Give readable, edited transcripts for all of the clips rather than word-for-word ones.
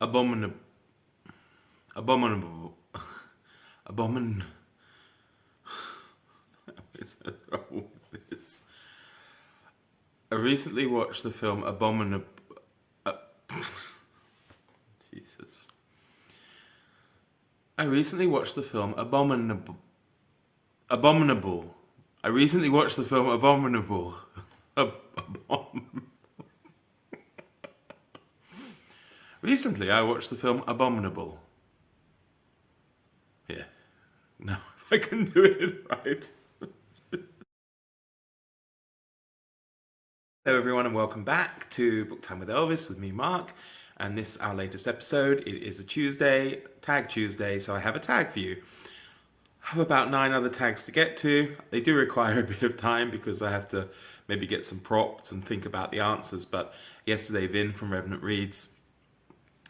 Abominable. Abominable. Abomin. What is the trouble with this? I recently watched the film Abominable. Uh, Jesus. I recently watched the film Abominable. Abominable. I recently watched the film Abominable. Recently, I watched the film Abominable. Yeah. Now, if I can do it right. Hello, everyone, and welcome back to Book Time with Elvis with me, Mark. And this is our latest episode. It is a Tuesday, Tag Tuesday, so I have a tag for you. I have about 9 other tags to get to. They do require a bit of time because I have to maybe get some props and think about the answers. But yesterday, Vin from Revenant reads.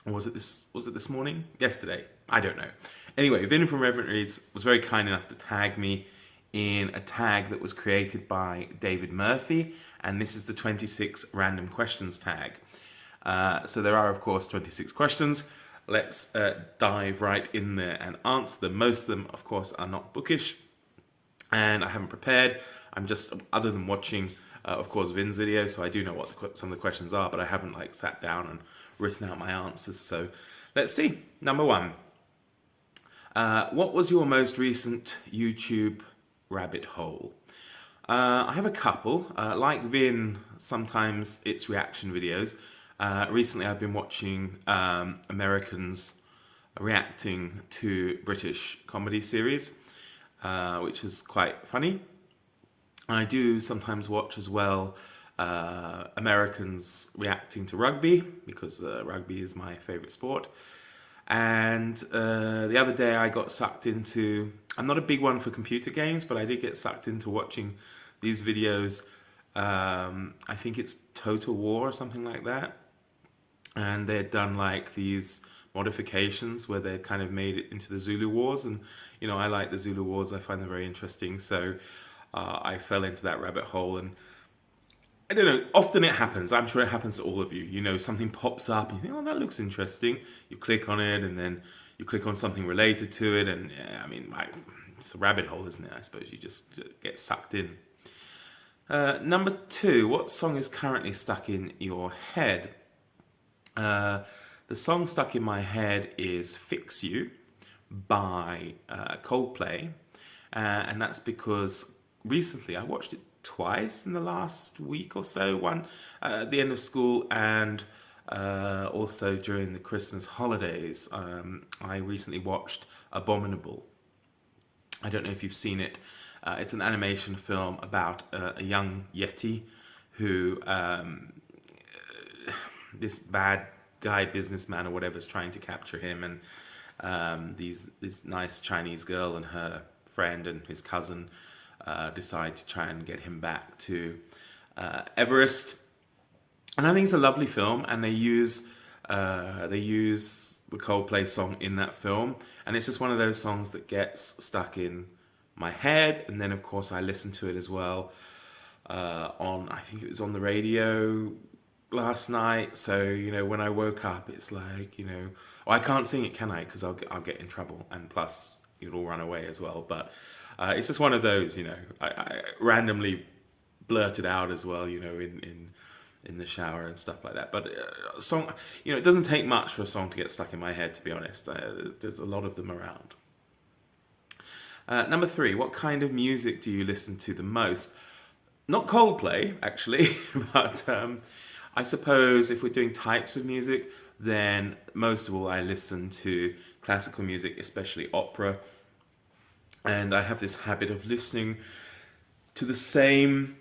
Or was it this morning? Yesterday. I don't know. Anyway, Vin from Revenant Reads was very kind enough to tag me in a tag that was created by David Murphy, and this is the 26 random questions tag. So there are, of course, 26 questions. Let's dive right in there and answer them. Most of them, of course, are not bookish, and I haven't prepared. I'm just, other than watching, of course, Vin's video, so I do know what some of the questions are, but I haven't sat down and written out my answers. So let's see. Number 1. What was your most recent YouTube rabbit hole? I have a couple. Like Vin, sometimes it's reaction videos. Recently, I've been watching Americans reacting to British comedy series, which is quite funny. I do sometimes watch as well Americans reacting to rugby because rugby is my favorite sport. And the other day I got sucked into, I'm not a big one for computer games, but I did get sucked into watching these videos. I think it's Total War or something like that. And they'd done these modifications where they kind of made it into the Zulu Wars. And, I like the Zulu Wars. I find them very interesting. So I fell into that rabbit hole, and I don't know, often it happens. I'm sure it happens to all of you. Something pops up and you think, oh, that looks interesting. You click on it, and then you click on something related to it. And it's a rabbit hole, isn't it? I suppose you just get sucked in. Number 2, what song is currently stuck in your head? The song stuck in my head is Fix You by Coldplay. And that's because recently I watched it twice in the last week or so. One at the end of school, and also during the Christmas holidays. I recently watched Abominable. I don't know if you've seen it. It's an animation film about a young Yeti who this bad guy businessman or whatever is trying to capture him, and this nice Chinese girl and her friend and his cousin decide to try and get him back to Everest. And I think it's a lovely film, and they use the Coldplay song in that film, and it's just one of those songs that gets stuck in my head. And then of course I listened to it as well I think it was on the radio last night. So when I woke up, it's I can't sing it, can I? Because I'll get in trouble, and plus it'll run away as well. But it's just one of those, I randomly blurted out as well, in the shower and stuff like that. But a song, it doesn't take much for a song to get stuck in my head, to be honest. There's a lot of them around. Number 3, what kind of music do you listen to the most? Not Coldplay, actually, but I suppose if we're doing types of music, then most of all I listen to classical music, especially opera. And I have this habit of listening to the same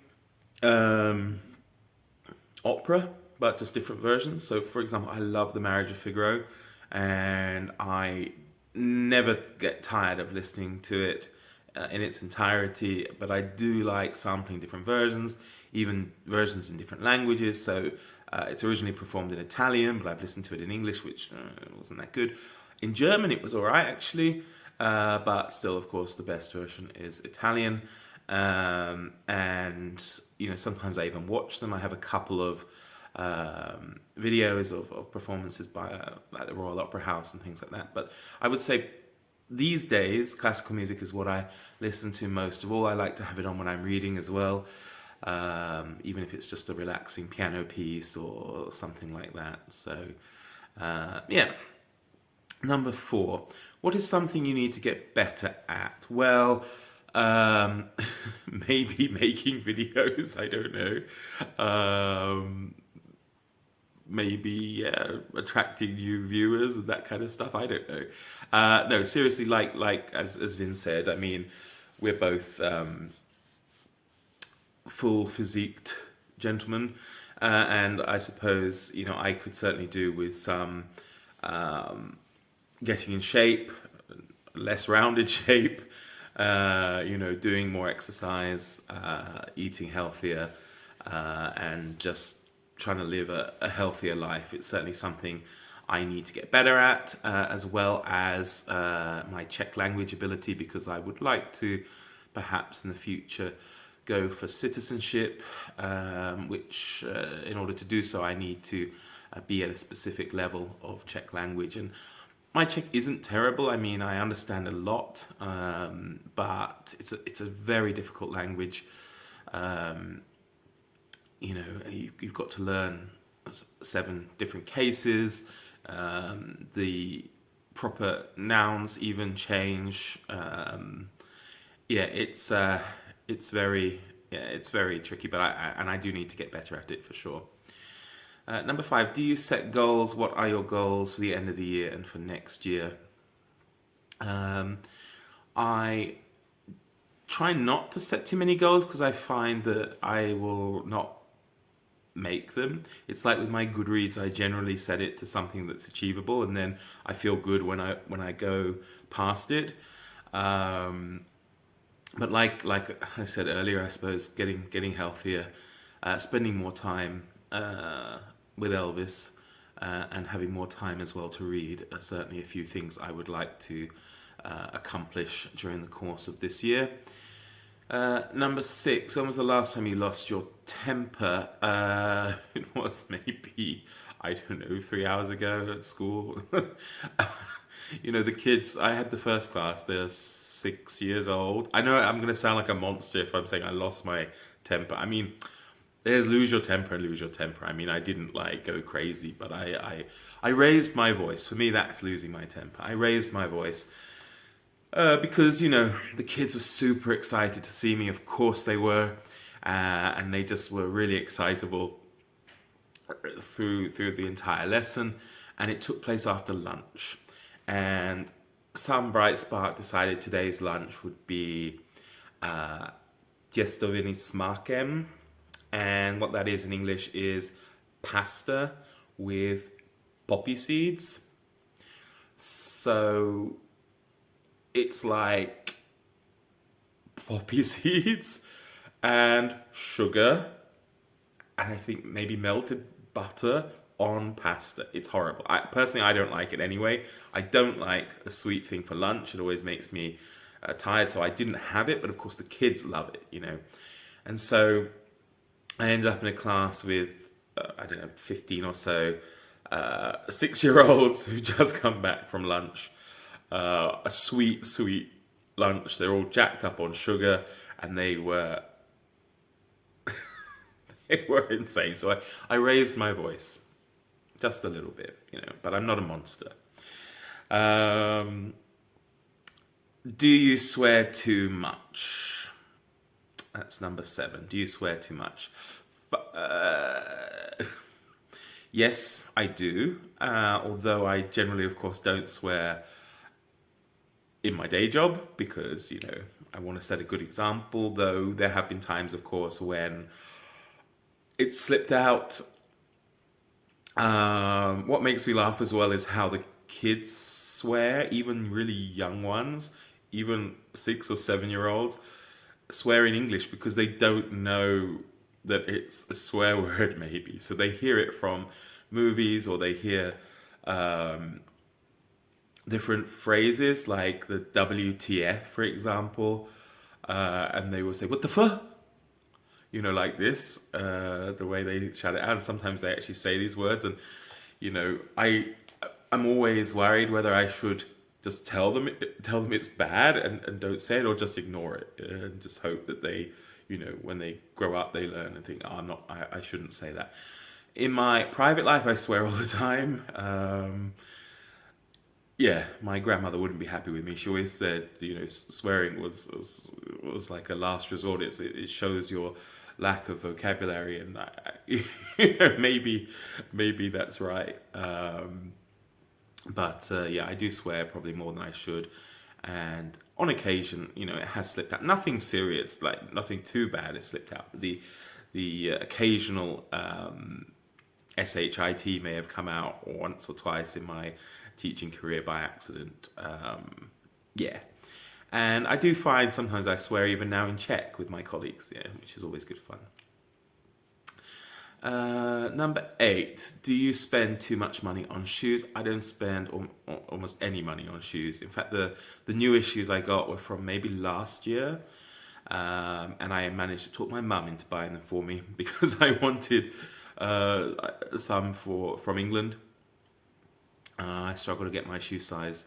opera, but just different versions. So, for example, I love The Marriage of Figaro, and I never get tired of listening to it in its entirety, but I do like sampling different versions, even versions in different languages. So it's originally performed in Italian, but I've listened to it in English, which wasn't that good. In German, it was all right, actually, but still, of course, the best version is Italian. And sometimes I even watch them. I have a couple of videos of performances by like the Royal Opera House and things like that. But I would say these days, classical music is what I listen to most of all. I like to have it on when I'm reading as well, even if it's just a relaxing piano piece or something like that. So, yeah. Number 4. What is something you need to get better at? Well, maybe making videos. I don't know. Maybe attracting new viewers and that kind of stuff. I don't know. No, seriously, like as Vin said, I mean, we're both full physiqued gentlemen, and I suppose I could certainly do with some getting in shape, less rounded shape. Doing more exercise, eating healthier, and just trying to live a healthier life. It's certainly something I need to get better at, as well as my Czech language ability, because I would like to perhaps in the future go for citizenship, which in order to do so I need to be at a specific level of Czech language. And my Czech isn't terrible. I mean, I understand a lot, but it's a very difficult language. You've got to learn 7 different cases. The proper nouns even change. It's very tricky, but I do need to get better at it for sure. Number 5, do you set goals? What are your goals for the end of the year and for next year? I try not to set too many goals because I find that I will not make them. It's like with my Goodreads, I generally set it to something that's achievable, and then I feel good when I go past it. But like I said earlier, I suppose getting healthier, spending more time with Elvis, and having more time as well to read are certainly a few things I would like to accomplish during the course of this year. Number 6, when was the last time you lost your temper? It was maybe, I don't know, 3 hours ago at school. The kids, I had the first class, they're 6 years old. I know I'm going to sound like a monster if I'm saying I lost my temper. I mean, there's lose your temper and lose your temper. I mean, I didn't go crazy, but I raised my voice. For me, that's losing my temper. I raised my voice because, the kids were super excited to see me. Of course they were. And they just were really excitable through the entire lesson. And it took place after lunch. And some bright spark decided today's lunch would be těstoviny s mákem. And what that is in English is pasta with poppy seeds. So it's like poppy seeds and sugar and I think maybe melted butter on pasta. It's horrible. Personally, I don't like it anyway. I don't like a sweet thing for lunch. It always makes me tired, so I didn't have it, but of course the kids love it, And so I ended up in a class with, 15 or so 6-year-olds who just come back from lunch. A sweet lunch. They're all jacked up on sugar, and they were insane. So I raised my voice just a little bit, but I'm not a monster. Do you swear too much? That's number 7. Do you swear too much? Yes, I do. Although I generally, of course, don't swear in my day job because, I want to set a good example. Though there have been times, of course, when it slipped out. What makes me laugh as well is how the kids swear, even really young ones, even 6 or 7-year-olds, swear in English because they don't know that it's a swear word maybe. So they hear it from movies or they hear different phrases like the WTF, for example, and they will say, what the fuck? like this, the way they shout it out. And sometimes they actually say these words, and I'm always worried whether I should just tell them it's bad and don't say it, or just ignore it and just hope that they, when they grow up, they learn and think, oh, I shouldn't say that. In my private life, I swear all the time. Yeah, my grandmother wouldn't be happy with me. She always said, swearing was like a last resort. It shows your lack of vocabulary, and maybe that's right. But yeah, I do swear probably more than I should, and on occasion, it has slipped out. Nothing serious, like nothing too bad has slipped out. But the occasional shit may have come out once or twice in my teaching career by accident. Yeah. And I do find sometimes I swear even now in Czech with my colleagues, yeah, which is always good fun. Number 8, do you spend too much money on shoes? I don't spend almost any money on shoes. In fact, the newest shoes I got were from maybe last year. And I managed to talk my mum into buying them for me because I wanted some from England. I struggle to get my shoe size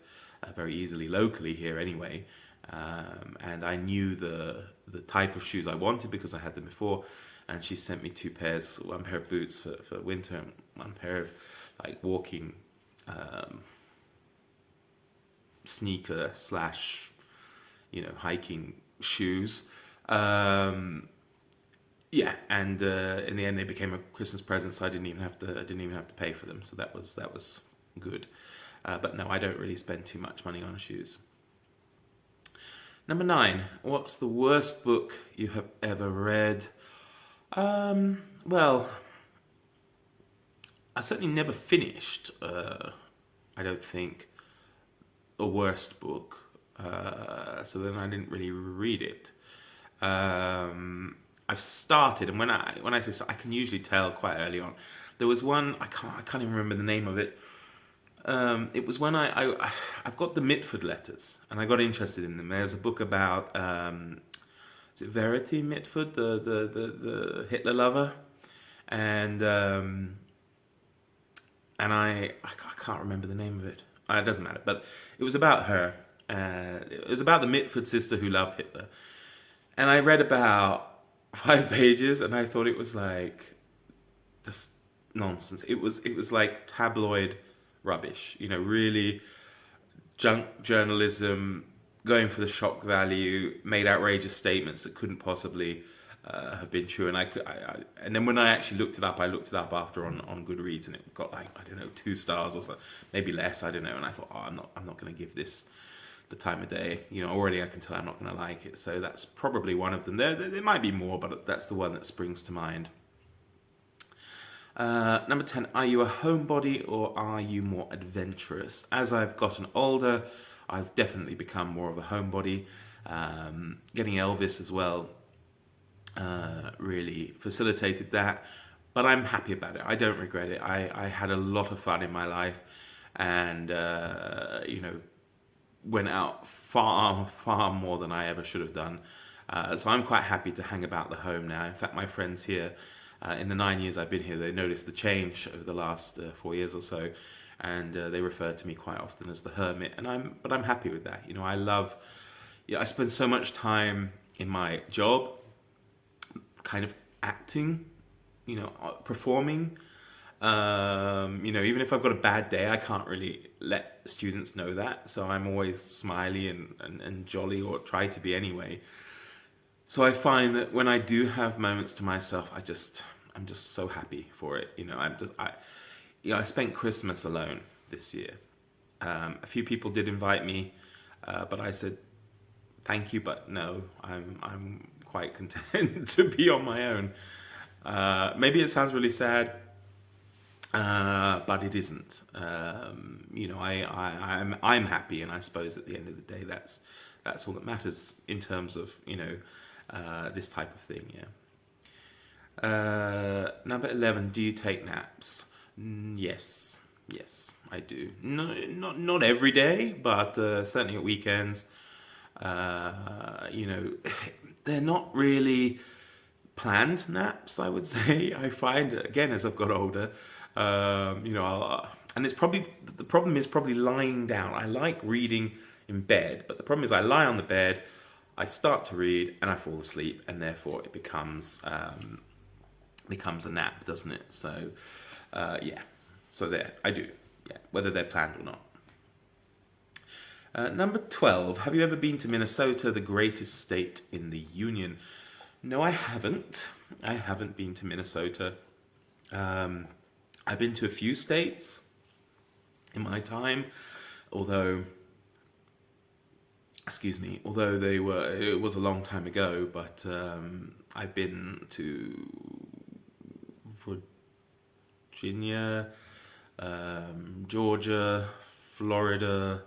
very easily locally here anyway. And I knew the type of shoes I wanted because I had them before. And she sent me 2 pairs, one pair of boots for winter and one pair of like walking sneaker slash, hiking shoes. Yeah, and in the end they became a Christmas present, so I didn't even have to pay for them. So that was good. But no, I don't really spend too much money on shoes. Number 9, what's the worst book you have ever read? Well, I certainly never finished, I don't think, a worst book. So then I didn't really read it. I've started, and when I say so, I can usually tell quite early on. There was one, I can't even remember the name of it. It was when I've got the Mitford letters, and I got interested in them. There's a book about is it Verity Mitford, the Hitler lover, and I can't remember the name of it. It doesn't matter, but it was about her. It was about the Mitford sister who loved Hitler, and I read about 5 pages, and I thought it was like just nonsense. It was like tabloid rubbish, really junk journalism, going for the shock value, made outrageous statements that couldn't possibly have been true. And and then when I actually looked it up, I looked it up after on Goodreads, and it got like, I don't know, 2 stars or so, maybe less, I don't know. And I thought, I'm not going to give this the time of day. Already I can tell I'm not going to like it. So that's probably one of them. There might be more, but that's the one that springs to mind. Number 10, are you a homebody or are you more adventurous? As I've gotten older, I've definitely become more of a homebody. Getting Elvis as well really facilitated that, but I'm happy about it. I don't regret it. I had a lot of fun in my life, and went out far more than I ever should have done. So I'm quite happy to hang about the home now. In fact, my friends here, in the 9 years I've been here, they noticed the change over the last 4 years or so, and they refer to me quite often as the hermit. But I'm happy with that. I spend so much time in my job, kind of acting, performing. Even if I've got a bad day, I can't really let students know that. So I'm always smiley and jolly, or try to be anyway. So I find that when I do have moments to myself, I'm just so happy for it. I spent Christmas alone this year. A few people did invite me, but I said thank you, but no. I'm quite content to be on my own. Maybe it sounds really sad, but it isn't. I'm happy, and I suppose at the end of the day, that's all that matters in terms of this type of thing. Yeah. Number 11. Do you take naps? Yes, I do. No, not every day, but certainly at weekends. They're not really planned naps, I would say. I find, again, as I've got older, and it's probably, the problem is probably lying down. I like reading in bed, but the problem is I lie on the bed, I start to read, and I fall asleep, and therefore it becomes a nap, doesn't it? So, yeah. So there, I do. Yeah, whether they're planned or not. Number 12. Have you ever been to Minnesota, the greatest state in the Union? No, I haven't. I haven't been to Minnesota. I've been to a few states in my time, although it was a long time ago, but I've been to Virginia, Georgia, Florida,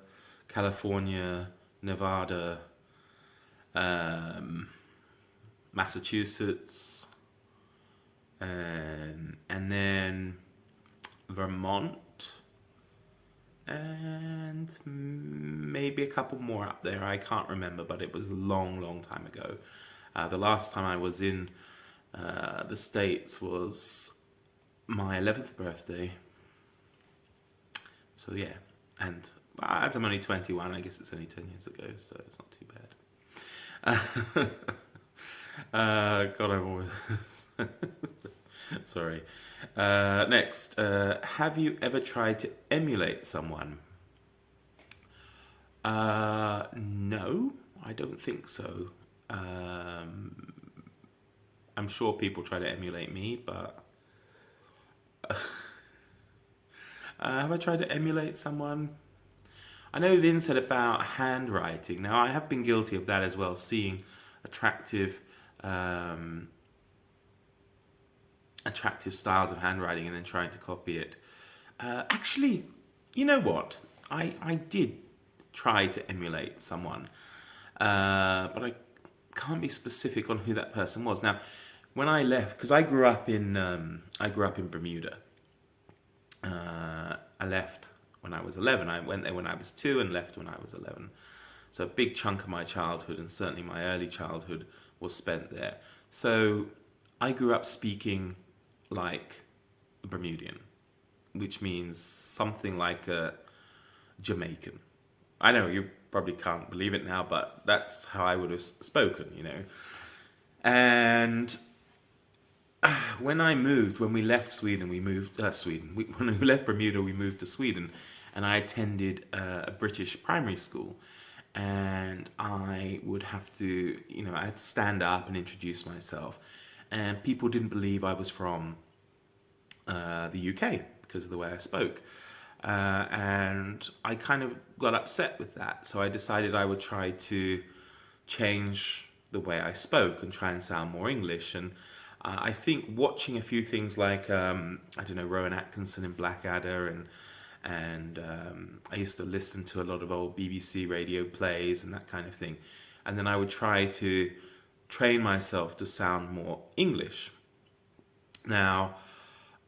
California, Nevada, Massachusetts, and then Vermont, and maybe a couple more up there. I can't remember, but it was a long, long time ago. The last time I was in the States was my 11th birthday. So yeah, and as I'm only 21, I guess it's only 10 years ago, so it's not too bad. God, I'm always... Sorry. Next, have you ever tried to emulate someone? No, I don't think so. I'm sure people try to emulate me, but have I tried to emulate someone? I know Vin said about handwriting. Now, I have been guilty of that as well, seeing attractive styles of handwriting and then trying to copy it. Actually, you know what? I did try to emulate someone, but I can't be specific on who that person was. Now, when I left, because I grew up in Bermuda. I left when I was 11. I went there when I was 2 and left when I was 11. So a big chunk of my childhood, and certainly my early childhood, was spent there. So I grew up speaking like a Bermudian, which means something like a Jamaican. I know you probably can't believe it now, but that's how I would have spoken, you know. And when we left Sweden, when we left Bermuda, we moved to Sweden, and I attended a British primary school, and I would have to, I had to stand up and introduce myself, and people didn't believe I was from the UK because of the way I spoke, and I kind of got upset with that, so I decided I would try to change the way I spoke and try and sound more English. And I think watching a few things like Rowan Atkinson in Blackadder, and I used to listen to a lot of old BBC radio plays and that kind of thing, and then I would try to train myself to sound more English. Now,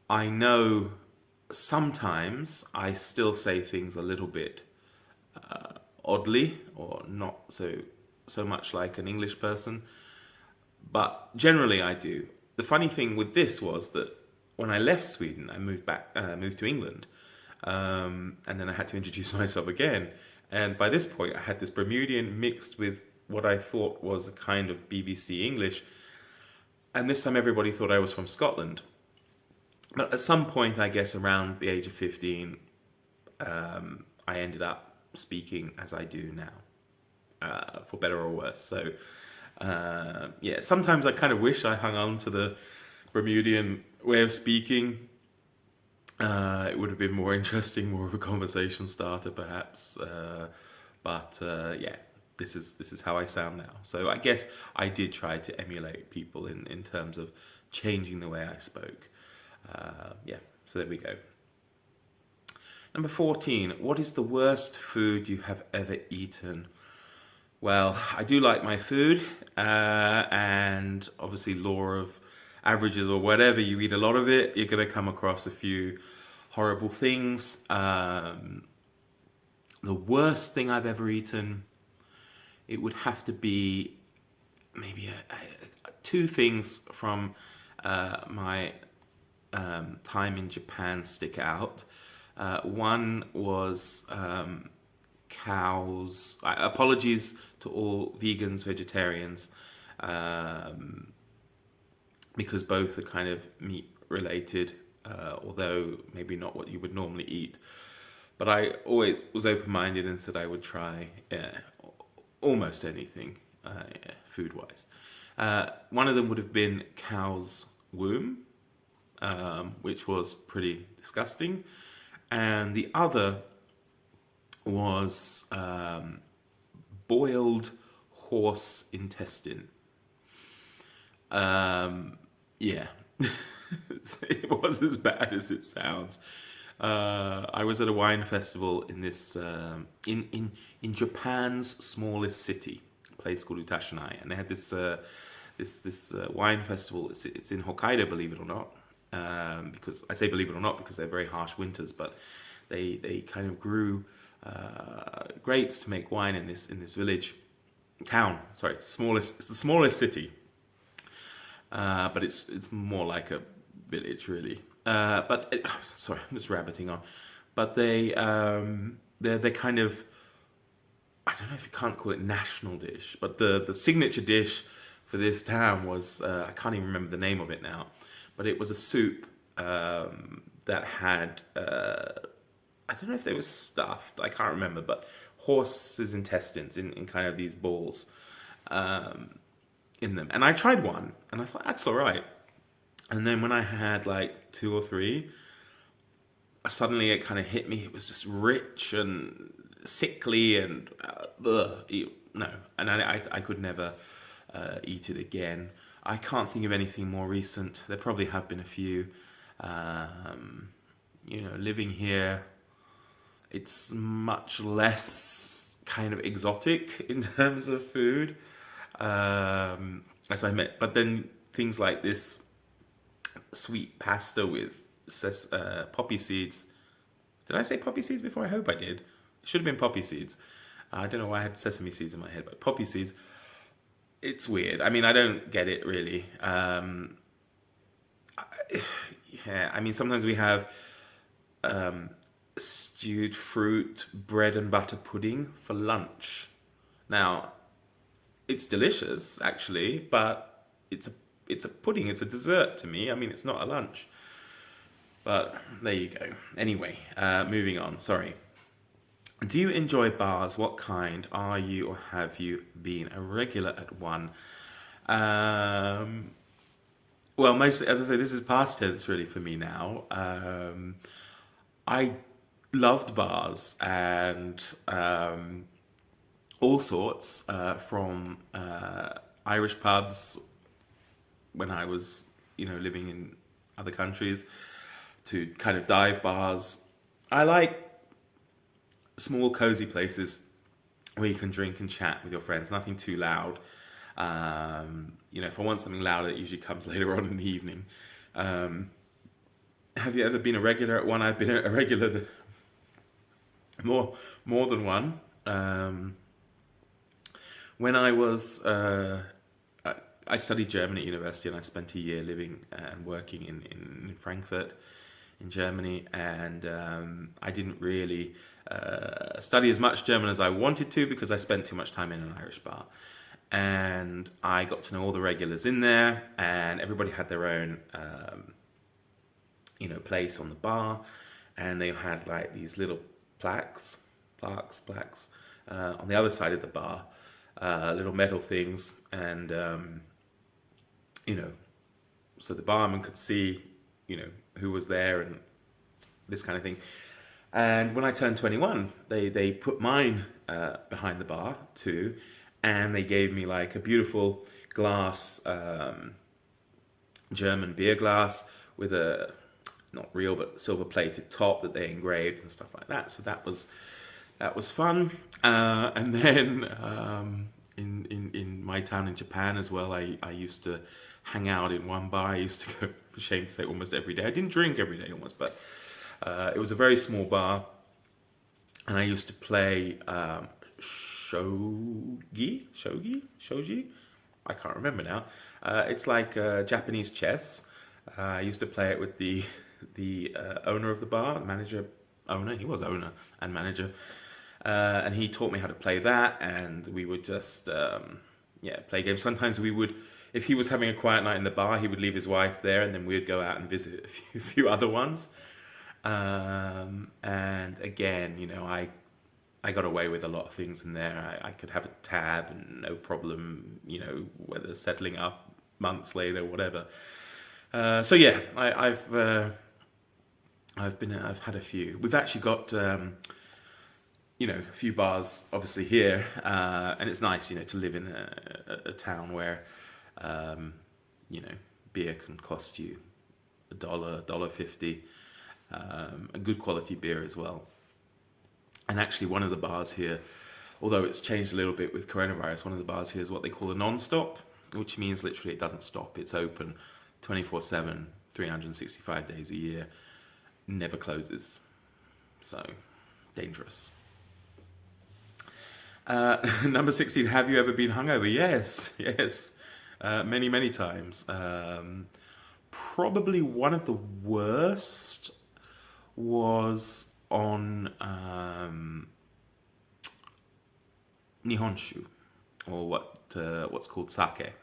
I know sometimes I still say things a little bit oddly, or not so much like an English person, but generally I do. The funny thing with this was that when I left Sweden, I moved to England, and then I had to introduce myself again. And by this point, I had this Bermudian mixed with what I thought was a kind of BBC English. And this time, everybody thought I was from Scotland. But at some point, I guess around the age of 15, I ended up speaking as I do now, for better or worse. So. Sometimes I kind of wish I hung on to the Bermudian way of speaking. It would have been more interesting, more of a conversation starter, perhaps. But this is how I sound now. So I guess I did try to emulate people in terms of changing the way I spoke. So there we go. Number 14. What is the worst food you have ever eaten? Well, I do like my food, and obviously law of averages, or whatever, you eat a lot of it, you're going to come across a few horrible things. The worst thing I've ever eaten, it would have to be maybe two things from my time in Japan stick out. One was cows. Apologies to all vegans, vegetarians, because both are kind of meat related, although maybe not what you would normally eat. But I always was open minded and said I would try almost anything food wise. One of them would have been cow's womb, which was pretty disgusting. And the other was boiled horse intestine. Yeah, it was as bad as it sounds. I was at a wine festival in this in Japan's smallest city, a place called Utashinai, and they had this wine festival. It's in Hokkaido, believe it or not. Because I say believe it or not because they're very harsh winters, but they kind of grew grapes to make wine in this village town. Sorry, it's the smallest city, but it's more like a village really. Sorry, I'm just rabbiting on. But they're kind of, I don't know if you can't call it national dish, but the signature dish for this town was I can't even remember the name of it now, but it was a soup that had I don't know if they were stuffed, I can't remember, but horse's intestines in kind of these balls in them. And I tried one, and I thought that's all right. And then when I had like 2 or 3, suddenly it kind of hit me. It was just rich and sickly and no. And I could never eat it again. I can't think of anything more recent. There probably have been a few. Living here, it's much less kind of exotic in terms of food, as I met. But then things like this sweet pasta with poppy seeds. Did I say poppy seeds before? I hope I did. It should have been poppy seeds. I don't know why I had sesame seeds in my head, but poppy seeds. It's weird. I mean, I don't get it really. Sometimes we have stewed fruit, bread and butter pudding for lunch. Now, it's delicious actually, but it's a pudding. It's a dessert to me. I mean, it's not a lunch. But there you go. Anyway, moving on. Sorry. Do you enjoy bars? What kind? Are you or have you been a regular at one? Well, mostly, as I say, this is past tense really for me now. I loved bars and all sorts, from Irish pubs when I was, living in other countries, to kind of dive bars. I like small, cozy places where you can drink and chat with your friends. Nothing too loud. If I want something louder, it usually comes later on in the evening. Have you ever been a regular at one? I've been a regular more than one. When I was I studied German at university, and I spent a year living and working in Frankfurt in Germany, and I didn't really study as much German as I wanted to because I spent too much time in an Irish bar. And I got to know all the regulars in there, and everybody had their own place on the bar, and they had like these little plaques on the other side of the bar, little metal things, and so the barman could see who was there and this kind of thing. And when I turned 21, they put mine behind the bar too, and they gave me like a beautiful glass, German beer glass with a not real but silver plated top that they engraved and stuff like that. So that was fun. And then in my town in Japan as well, I used to hang out in one bar. I used to go, ashamed to say, almost every day. I didn't drink every day almost, but it was a very small bar, and I used to play shogi. I can't remember now. It's like Japanese chess. I used to play it with the owner of the bar, manager, owner. He was owner and manager, and he taught me how to play that. And we would just yeah, play games. Sometimes we would, if he was having a quiet night in the bar, he would leave his wife there, and then we'd go out and visit a few other ones. And again, I got away with a lot of things in there. I could have a tab and no problem, whether settling up months later, whatever. So yeah, I've had a few. We've actually got a few bars obviously here, and it's nice, to live in a town where beer can cost you $1.50, a good quality beer as well. And actually, one of the bars here, although it's changed a little bit with coronavirus, one of the bars here is what they call a non-stop, which means literally it doesn't stop. It's open 24/7, 365 days a year, never closes. So, dangerous. Number 16, have you ever been hungover? Yes, yes. Many, many times. Probably one of the worst was on Nihonshu, or what's called sake.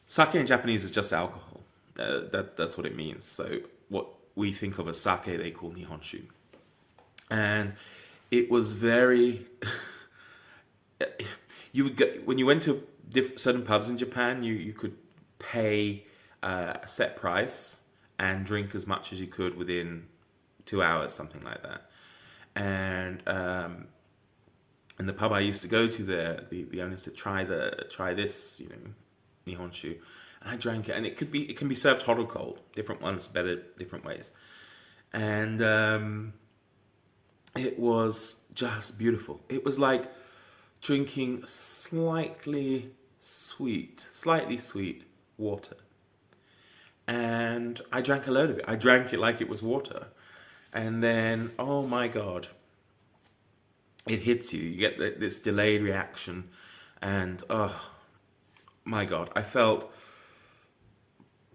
Sake in Japanese is just alcohol. That's what it means. So what we think of as sake, they call Nihonshu. And it was very... you would get, when you went to certain pubs in Japan, you could pay a set price and drink as much as you could within 2 hours, something like that. And the pub I used to go to there, the owner said, try this, Nihonshu. And I drank it, and it can be served hot or cold. Different ones better different ways. And it was just beautiful. It was like drinking slightly sweet water. And I drank a load of it. I drank it like it was water. And then, oh my God, it hits you. You get this delayed reaction. And, oh my God, I felt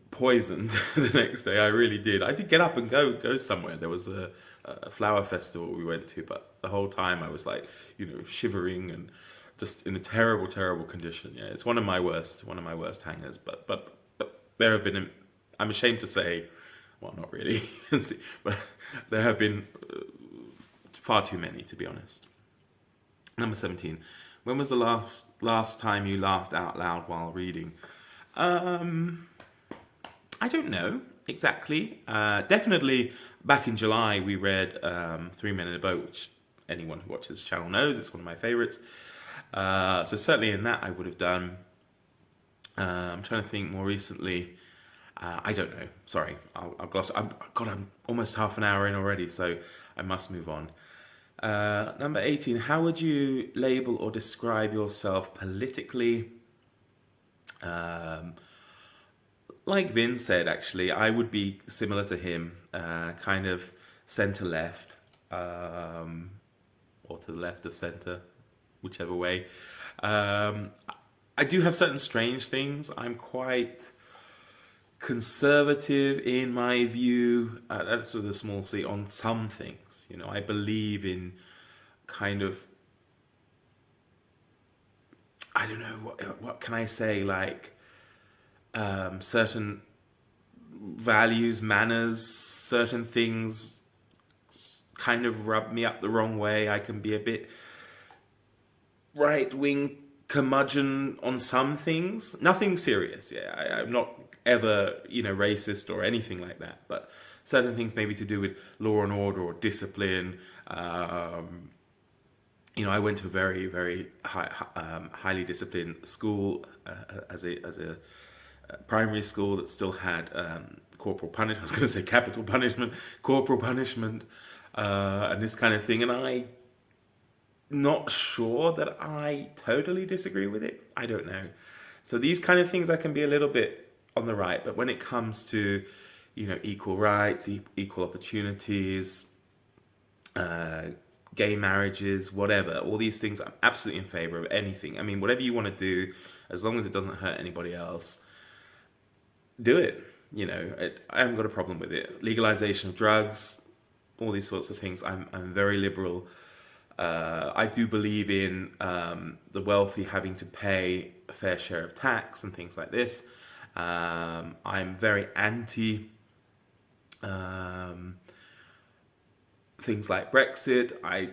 poisoned the next day. I really did. I did get up and go somewhere. There was a flower festival we went to, but the whole time I was like, shivering and just in a terrible, terrible condition. Yeah, it's one of my worst hangers. But there have been, I'm ashamed to say, well, not really, but there have been far too many, to be honest. Number 17. When was the last time you laughed out loud while reading? I don't know exactly. Definitely back in July we read 3 Men in a Boat, which anyone who watches the channel knows. It's one of my favorites. So certainly in that I would have done. I'm trying to think more recently. I don't know. Sorry, I'll gloss. I'm almost half an hour in already, so I must move on. Number 18. How would you label or describe yourself politically? Like Vin said, actually, I would be similar to him, kind of centre-left, or to the left of centre, whichever way. I do have certain strange things. I'm quite conservative in my view, that's with a small c, on some things. I believe in kind of, I don't know, what can I say, like certain values, manners, certain things kind of rub me up the wrong way. I can be a bit right-wing curmudgeon on some things. Nothing serious, yeah. I'm not ever, racist or anything like that, but certain things maybe to do with law and order or discipline. I went to a very, very highly disciplined school as a primary school that still had corporal punishment. I was going to say capital punishment, corporal punishment, and this kind of thing. And I'm not sure that I totally disagree with it. I don't know. So these kind of things I can be a little bit on the right, but when it comes to, equal rights, equal opportunities, gay marriages, whatever, all these things, I'm absolutely in favor of anything. I mean, whatever you want to do, as long as it doesn't hurt anybody else, do it. I haven't got a problem with it. Legalization of drugs, all these sorts of things. I'm very liberal. I do believe in the wealthy having to pay a fair share of tax and things like this. I'm very anti things like Brexit. I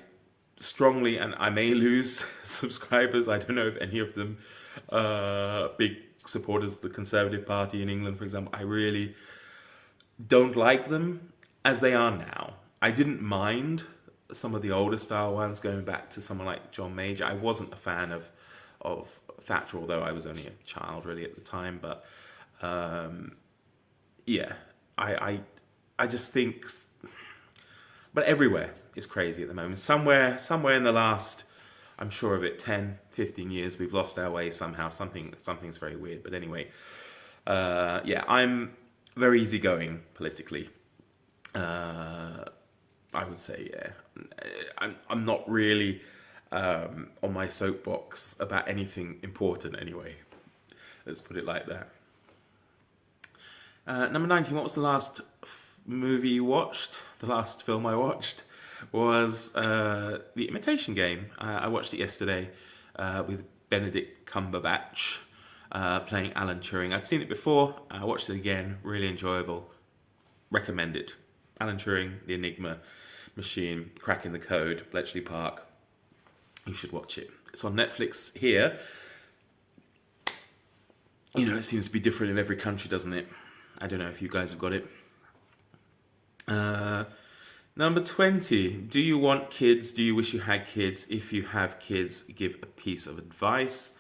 strongly, and I may lose subscribers. I don't know if any of them big supporters of the Conservative Party in England, for example. I really don't like them as they are now. I didn't mind some of the older style ones, going back to someone like John Major. I wasn't a fan of Thatcher, although I was only a child really at the time. But yeah, I just think. But everywhere is crazy at the moment. Somewhere in the last, I'm sure of it, 10, 15 years, we've lost our way somehow. Something's very weird. But anyway, yeah, I'm very easygoing politically. I would say, yeah. I'm not really on my soapbox about anything important anyway. Let's put it like that. Number 19, what was the last movie you watched? The last film I watched was The Imitation Game. I watched it yesterday with Benedict Cumberbatch playing Alan Turing. I'd seen it before. I watched it again. Really enjoyable. Recommend it. Alan Turing, The Enigma Machine, Cracking the Code, Bletchley Park. You should watch it. It's on Netflix here. It seems to be different in every country, doesn't it? I don't know if you guys have got it. Number 20. Do you want kids? Do you wish you had kids? If you have kids, give a piece of advice.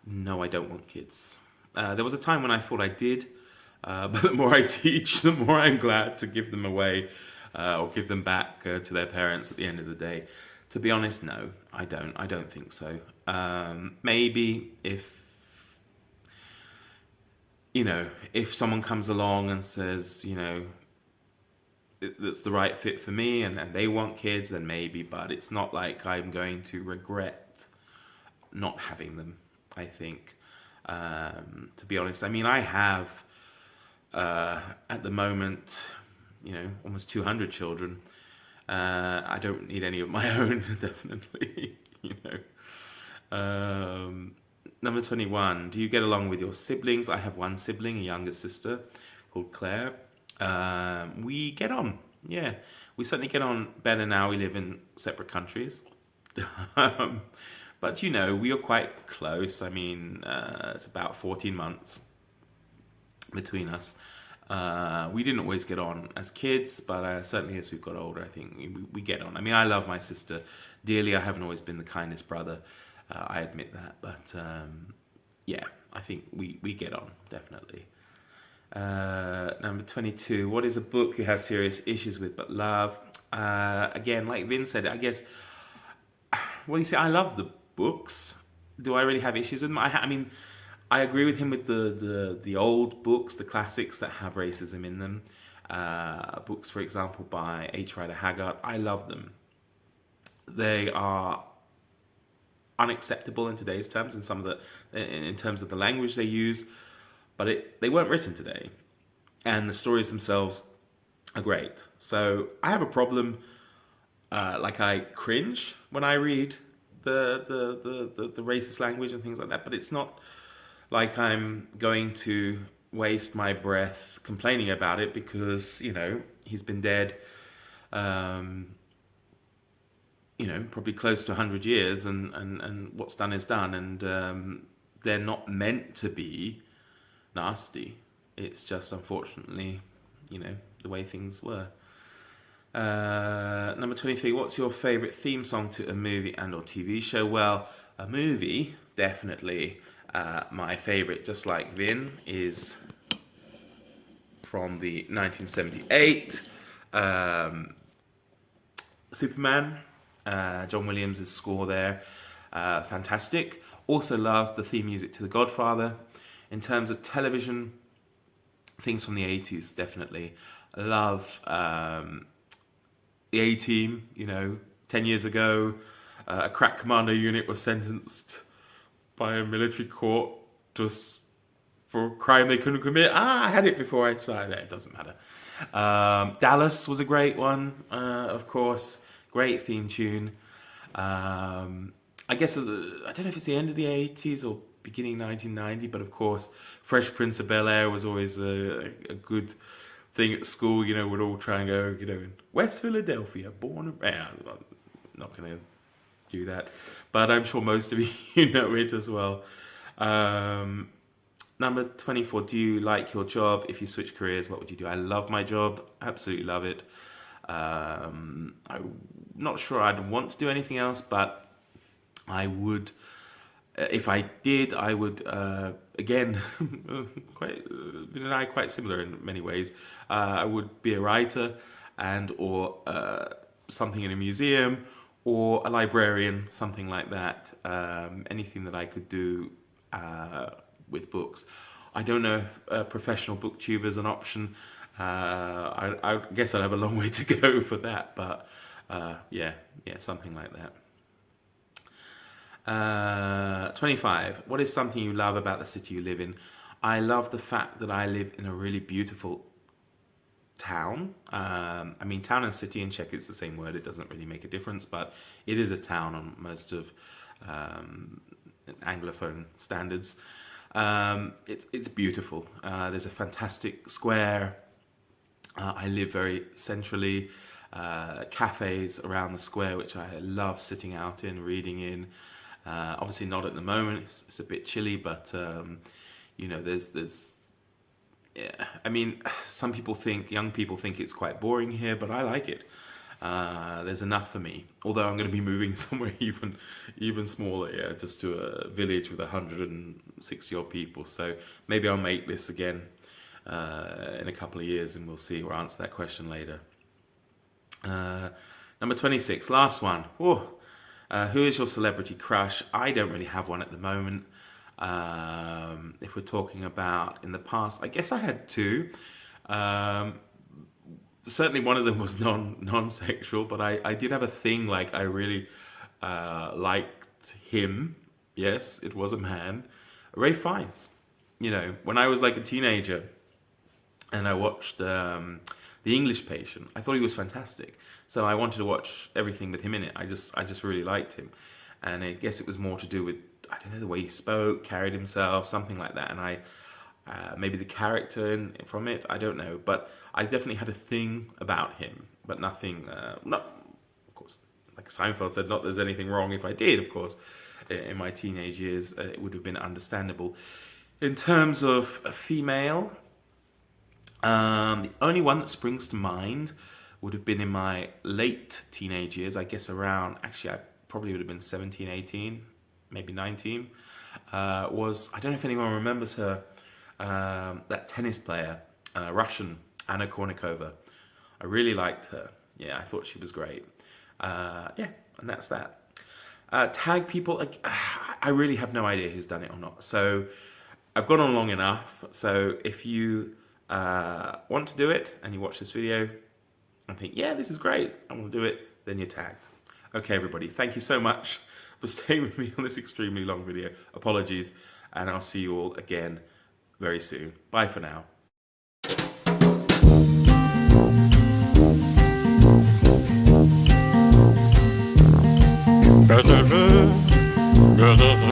No, I don't want kids. There was a time when I thought I did, but the more I teach, the more I'm glad to give them away or give them back to their parents at the end of the day. To be honest, no, I don't. I don't think so. Maybe if someone comes along and says, that's the right fit for me and they want kids, then maybe, but it's not like I'm going to regret not having them, I think. To be honest, I mean, I have at the moment, almost 200 children. I don't need any of my own, definitely. Number 21. Do you get along with your siblings? I have one sibling, a younger sister called Claire. We get on. Yeah, we certainly get on better now. We live in separate countries. But we are quite close. I mean, it's about 14 months between us. We didn't always get on as kids, but certainly as we've got older, I think we get on. I mean, I love my sister dearly. I haven't always been the kindest brother. I admit that. But yeah, I think we get on, definitely. Number 22. What is a book you have serious issues with but love? Again, like Vin said, I guess, well, you see, I love the books. Do I really have issues with them? I mean, I agree with him with the old books, the classics that have racism in them. Books, for example, by H. Rider Haggard. I love them. They are unacceptable in today's terms, in terms of the language they use, but they weren't written today, and the stories themselves are great. So I have a problem. Like I cringe when I read the racist language and things like that, but it's not like I'm going to waste my breath complaining about it because he's been dead probably close to 100 years and what's done is done, and they're not meant to be nasty. It's just unfortunately the way things were. Number 23. What's your favorite theme song to a movie and or TV show? Well, a movie, definitely. My favorite, just like Vin, is from the 1978 Superman. John Williams' score there, fantastic. Also love the theme music to The Godfather. In terms of television, things from the 80s, definitely. I love the A-Team. 10 years ago, a crack commando unit was sentenced by a military court just for a crime they couldn't commit. I had it before I decided. It doesn't matter. Dallas was a great one, of course. Great theme tune. I guess, I don't know if it's the end of the 80s or beginning 1990, but of course, Fresh Prince of Bel-Air was always a good thing at school. We'd all try and go, in West Philadelphia, born and raised. I'm not going to do that, but I'm sure most of you know it as well. Number 24, do you like your job? If you switch careers, what would you do? I love my job, absolutely love it. I'm not sure I'd want to do anything else, but I would, if I did, I would, again, quite similar in many ways. I would be a writer or something in a museum, or a librarian, something like that. Anything that I could do with books. I don't know if professional booktube is an option. I guess I'd have a long way to go for that, but yeah, something like that. 25. What is something you love about the city you live in? I love the fact that I live in a really beautiful town. I mean, town and city in Czech, it's the same word. It doesn't really make a difference, but it is a town on most of Anglophone standards. It's beautiful. There's a fantastic square. I live very centrally. Cafes around the square, which I love sitting out in, reading in. Obviously not at the moment. It's a bit chilly, but there's. Yeah, I mean, young people think it's quite boring here, but I like it. There's enough for me. Although I'm going to be moving somewhere even smaller, just to a village with 160 odd people. So maybe I'll make this again in a couple of years, and we'll see. We'll answer that question later. Number 26, last one. Who is your celebrity crush? I don't really have one at the moment. If we're talking about in the past, I guess I had two. Certainly one of them was non-sexual, but I did have a thing, like I really liked him. Yes, it was a man. Ray Fiennes. When I was like a teenager and I watched The English Patient, I thought he was fantastic. So I wanted to watch everything with him in it. I just really liked him. And I guess it was more to do with, I don't know, the way he spoke, carried himself, something like that. And maybe the character from it, I don't know. But I definitely had a thing about him, but nothing, of course, like Seinfeld said, not there's anything wrong if I did, of course. In my teenage years, it would have been understandable. In terms of a female, the only one that springs to mind would have been in my late teenage years, I guess around, actually I probably would have been 17, 18, maybe 19, I don't know if anyone remembers her, that tennis player, Russian, Anna Kournikova. I really liked her. Yeah, I thought she was great. And that's that. Tag people, I really have no idea who's done it or not. So I've gone on long enough. So if you want to do it and you watch this video and think, yeah, this is great, I want to do it, then you're tagged. Okay, everybody, thank you so much for staying with me on this extremely long video. Apologies, and I'll see you all again very soon. Bye for now.